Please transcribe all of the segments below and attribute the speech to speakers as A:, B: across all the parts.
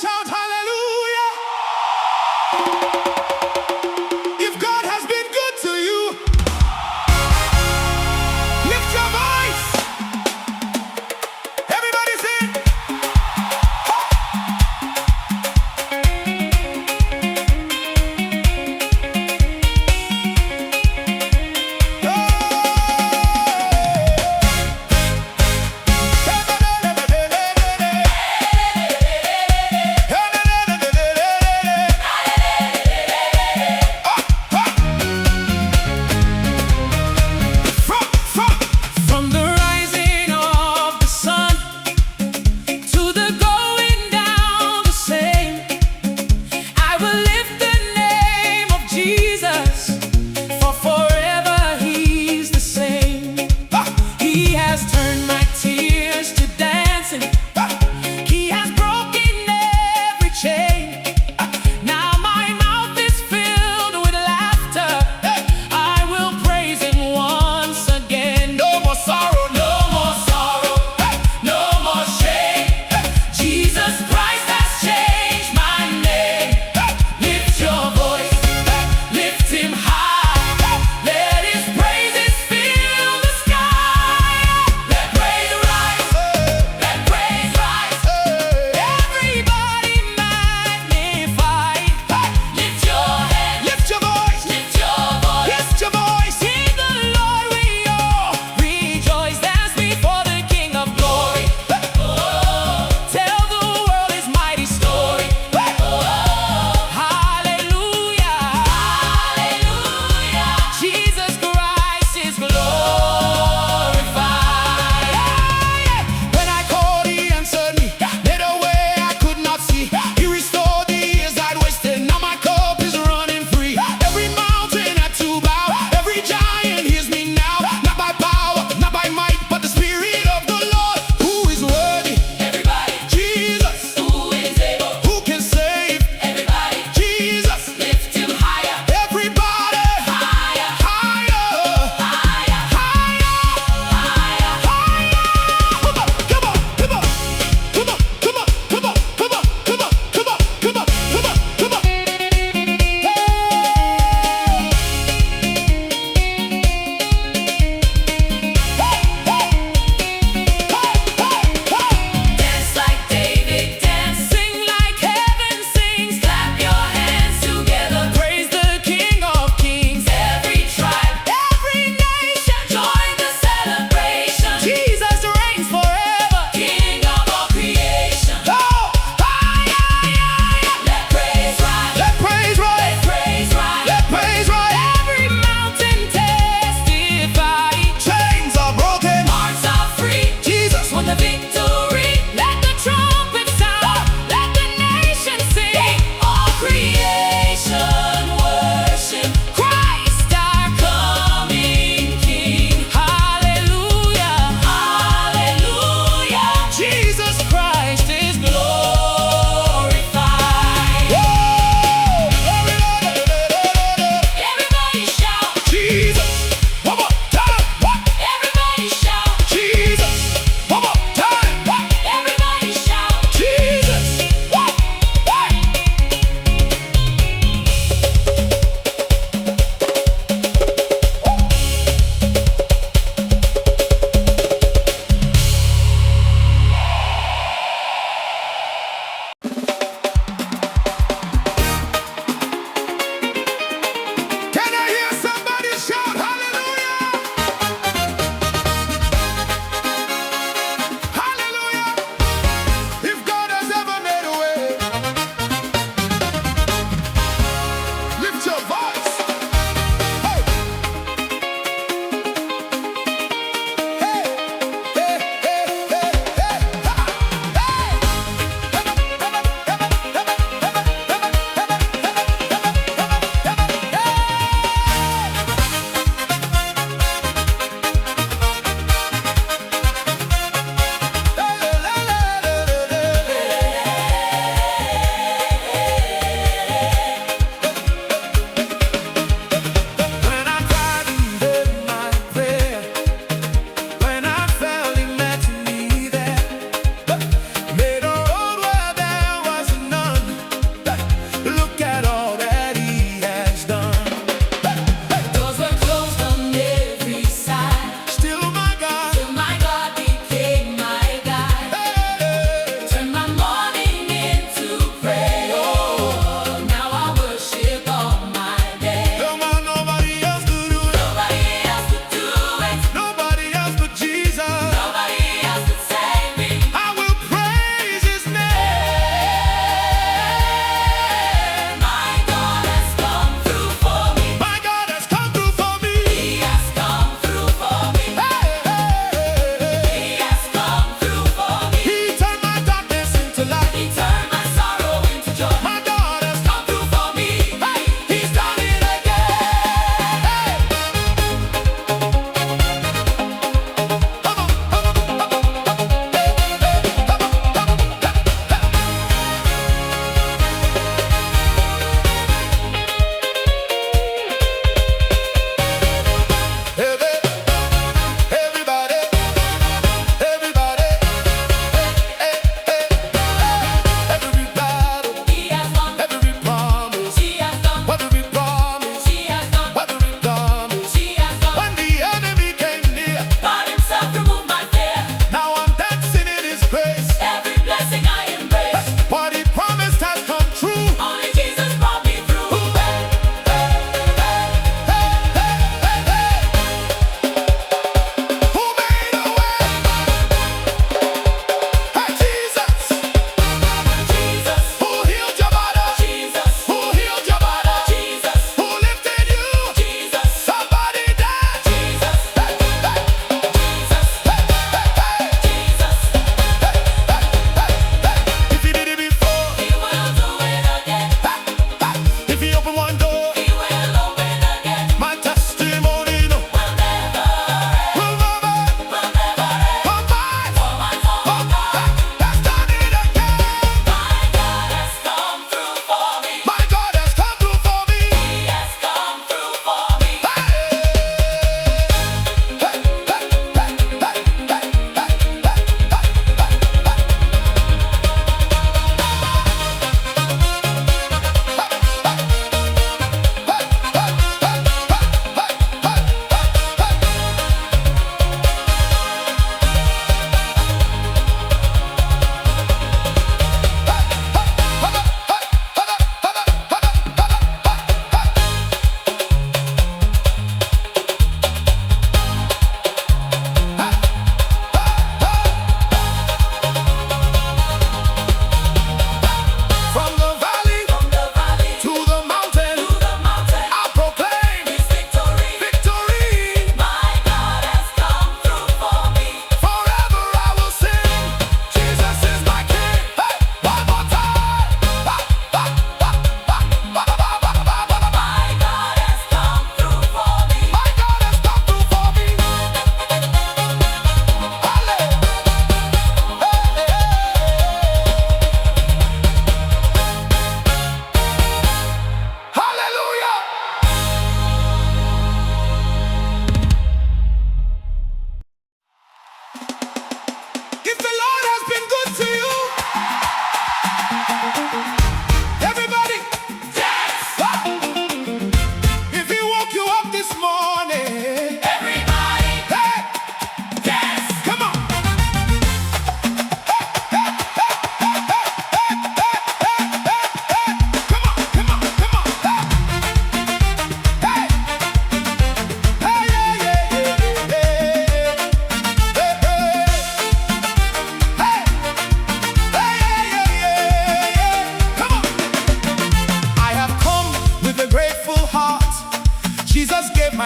A: shout hallelujah. If God has been good to you, lift your voice. Everybody sing.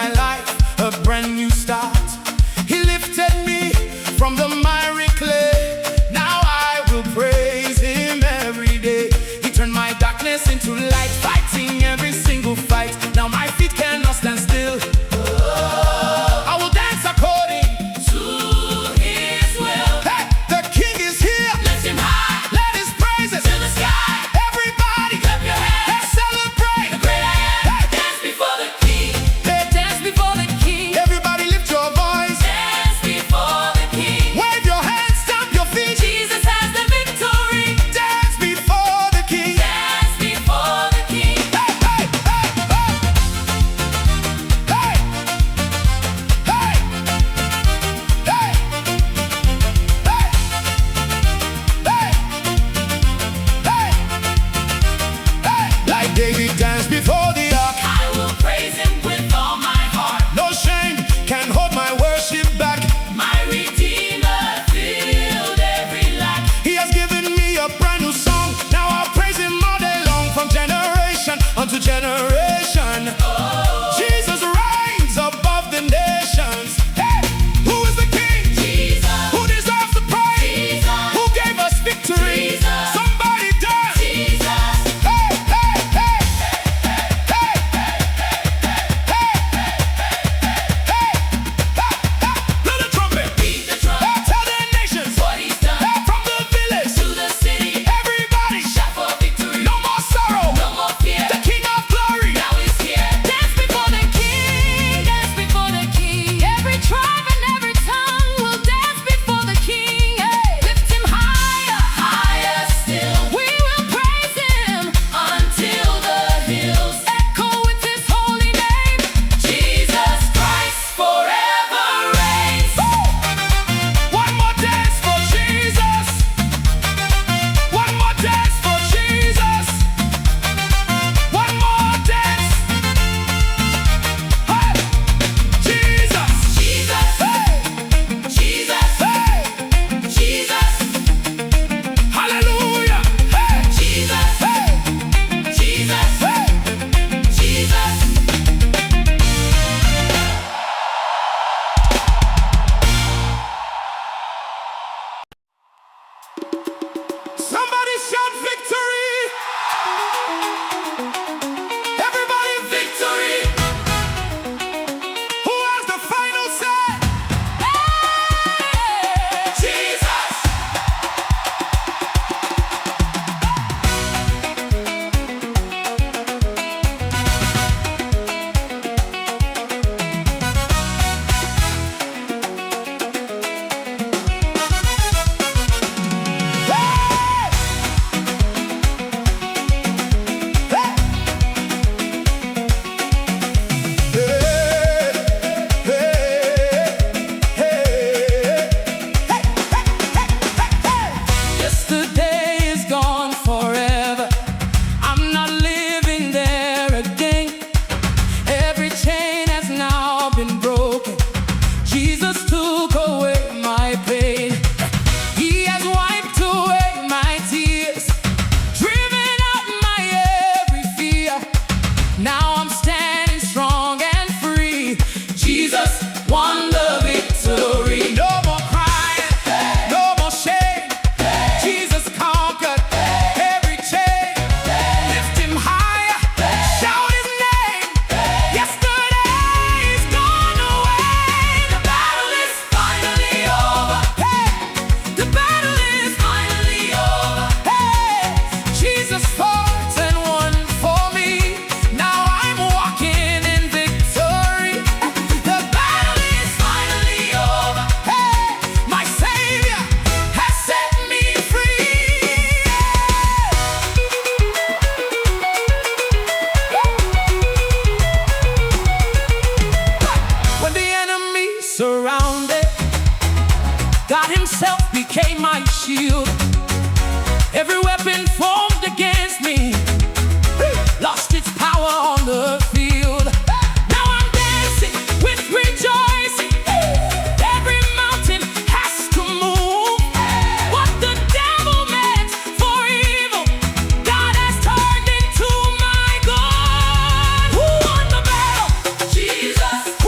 A: my life a brand new start. He lifted me from the miry clay. Now I will praise him every day. He turned my darkness into light, fighting every single fight. Now my feet cannot stand still. I will dance according to his will. Hey, the king is here.
B: Lift him high,
A: Let his praises
B: to the sky.
A: everybody.
B: Clap your hands,
A: Let's celebrate.
B: the great I am.
A: Hey.
B: Dance before the king.
A: Hey,
B: Dance before the king.
A: everybody lift your voice.
B: Dance before the king.
A: Wave your hands, stamp your feet.
B: Jesus has the victory.
A: Dance before the king.
B: Dance before the king.
A: Hey, hey, hey, hey. Hey. Hey. Hey. Hey. Hey. Hey. Like David danced before the ark.
B: I will praise him with all my heart.
A: No shame can hold my worship back.
B: My Redeemer filled every lack.
A: He has given me a brand new song. Now I'll praise him all day long, from generation unto generation. Jesus reigns above the nations. Hey, who is the king?
B: Jesus.
A: Who deserves the praise?
B: Jesus.
A: Who gave us victory?
B: Jesus.
A: Somebody dance.
B: Jesus.
A: Hey, hey, hey. Hey, hey, hey. Blow the trumpet.
B: Beat the drum.
A: Hey, tell the nations.
B: What he's done
A: Hey, from the village.
B: to the city.
A: Everybody.
B: Shout for victory.
A: No more sorrow.
B: No more fear.
A: The King of Glory.
B: Now he's here. Dance before the king. Dance before the king. Every tribe and every tongue will dance before the king. Hey. Lift him higher, higher still. We will praise him until the hills echo with his holy name. Jesus Christ forever reigns.
A: One more dance for Jesus. One more dance for Jesus. One more dance. Hey, Jesus.
B: Jesus,
A: Hey,
B: Jesus,
A: hey,
B: Jesus,
A: hallelujah. Hey,
B: Jesus,
A: hey,
B: Jesus,
A: hey.
B: Jesus.
A: Somebody shout victory. Everybody,
B: Victory.
A: who has the final say?
B: Jesus.
A: Yesterday is gone forever. I'm not living there again. Every chain has now been broken. Jesus took away my pain. He has wiped away my tears, driven out my every fear. Now I'm standing strong and free. Jesus won the victory. No more crying, no more shame. Jesus conquered every chain. Lift him higher, shout his name. Yesterday is gone away.
B: The battle is finally over.
A: Hey,
B: The battle is finally over.
A: hey, Jesus fought and won for me. Now I'm walking in victory. The
B: Battle is finally over.
A: Hey, my Savior has set me free. When the enemy surrounded, God himself became my shield. Every weapon formed against me lost its power on the field. Now I'm dancing with rejoicing. Every mountain has to move. What the devil meant for evil, God has turned into my good. Who won the battle?
B: Jesus.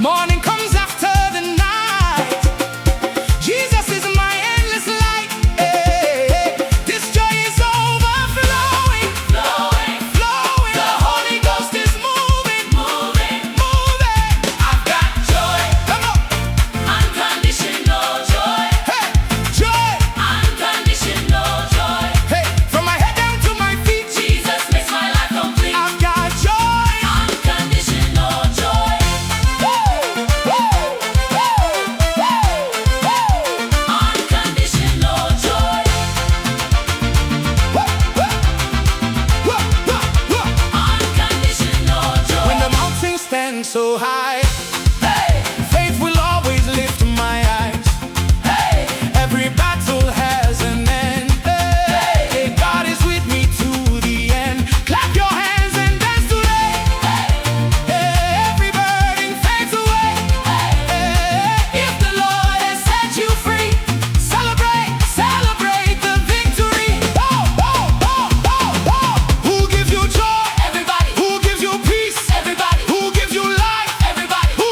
A: Morning comes after the night. Jesus is my endless light. Hey, hey. This joy is overflowing, flowing, flowing. The Holy Ghost is moving, moving, moving. I've got joy. Come on.
B: Unconditional joy.
A: Hey, joy.
B: Unconditional joy.
A: Hey, from my head down to my feet.
B: Jesus makes my life complete.
A: I've got joy.
B: Unconditional joy. Unconditional joy. Unconditional joy.
A: When the mountains stand so high,
B: Hey,
A: faith will always lift my eyes.
B: hey,
A: Every battle has an end. Hey, God is with me to the end. Clap your hands and dance today. Every burden fades away. If the Lord has set you free, celebrate, celebrate the victory. Oh, oh, oh, oh, oh. Who gives you joy?
B: everybody,
A: Who gives you peace?
B: everybody,
A: Who gives you life?
B: everybody,
A: Who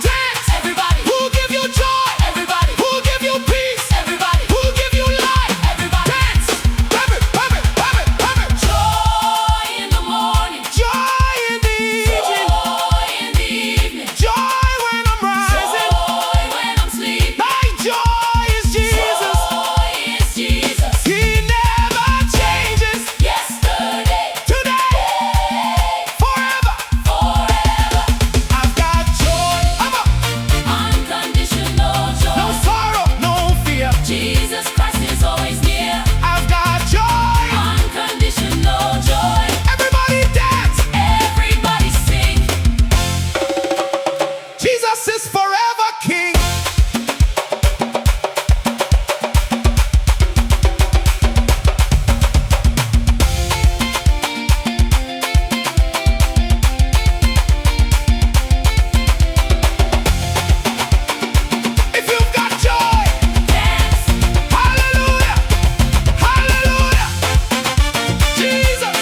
A: dance?
B: everybody,
A: Who give you joy?
B: everybody,
A: Who give you peace?
B: everybody,
A: Who give you life?
B: everybody.
A: Dance! Have it, have it, have it, have it!
B: Joy in the morning,
A: Joy in the evening,
B: joy in the evening,
A: joy when I'm rising.
B: joy when I'm sleeping.
A: My joy is Jesus.
B: Joy is Jesus.
A: He never changes.
B: Yesterday,
A: Today, forever.
B: forever.
A: I've got joy. I'm up.
B: Unconditional
A: No
B: joy.
A: sorrow, no fear.
B: Jesus Christ is always near.
A: I've got joy.
B: Unconditional joy.
A: Everybody dance.
B: Everybody sing.
A: Jesus is forever King. If you've got joy,
B: Dance.
A: hallelujah, hallelujah, Jesus.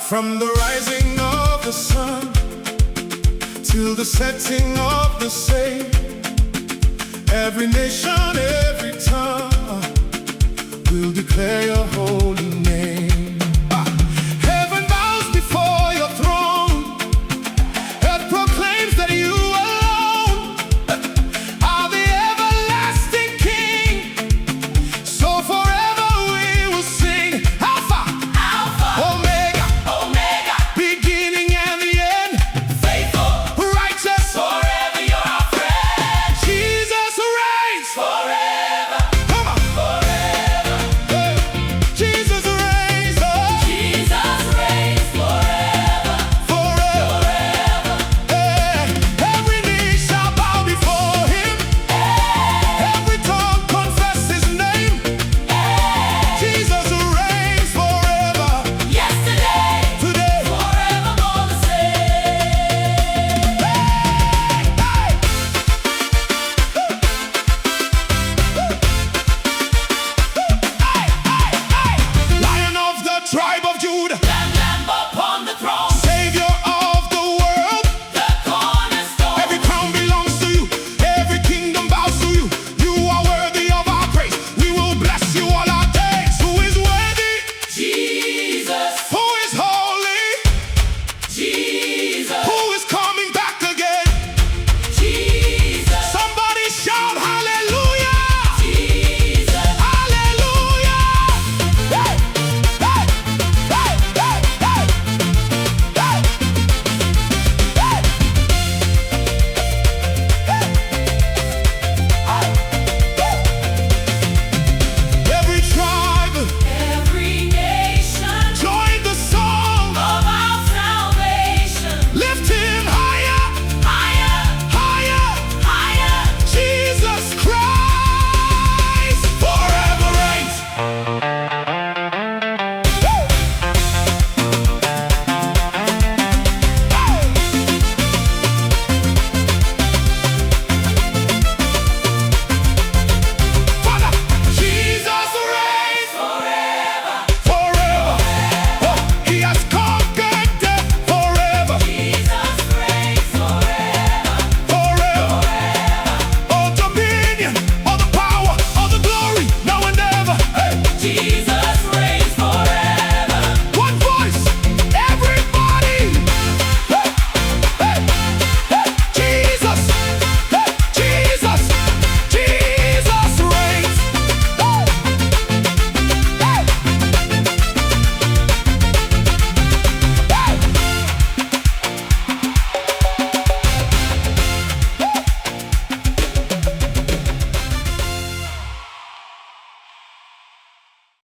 A: From the rising of the sun till the setting of the same, every nation, every tongue will declare your holy name. Heaven bows before your throne, earth proclaims that you alone are the everlasting King. So forever we will sing, Alpha,
B: Alpha,
A: Omega,
B: Omega,
A: beginning and the end,
B: faithful,
A: righteous,
B: forever you're our friend.
A: Jesus reigns
B: Forever,
A: Come on.
B: forever,
A: Hey. Jesus reigns
B: Jesus reigns forever,
A: forever.
B: forever.
A: Hey. Every knee shall bow before him, every tongue confess his name. Jesus reigns forever,
B: Yesterday,
A: today.
B: forevermore the same.
A: Lion of the tribe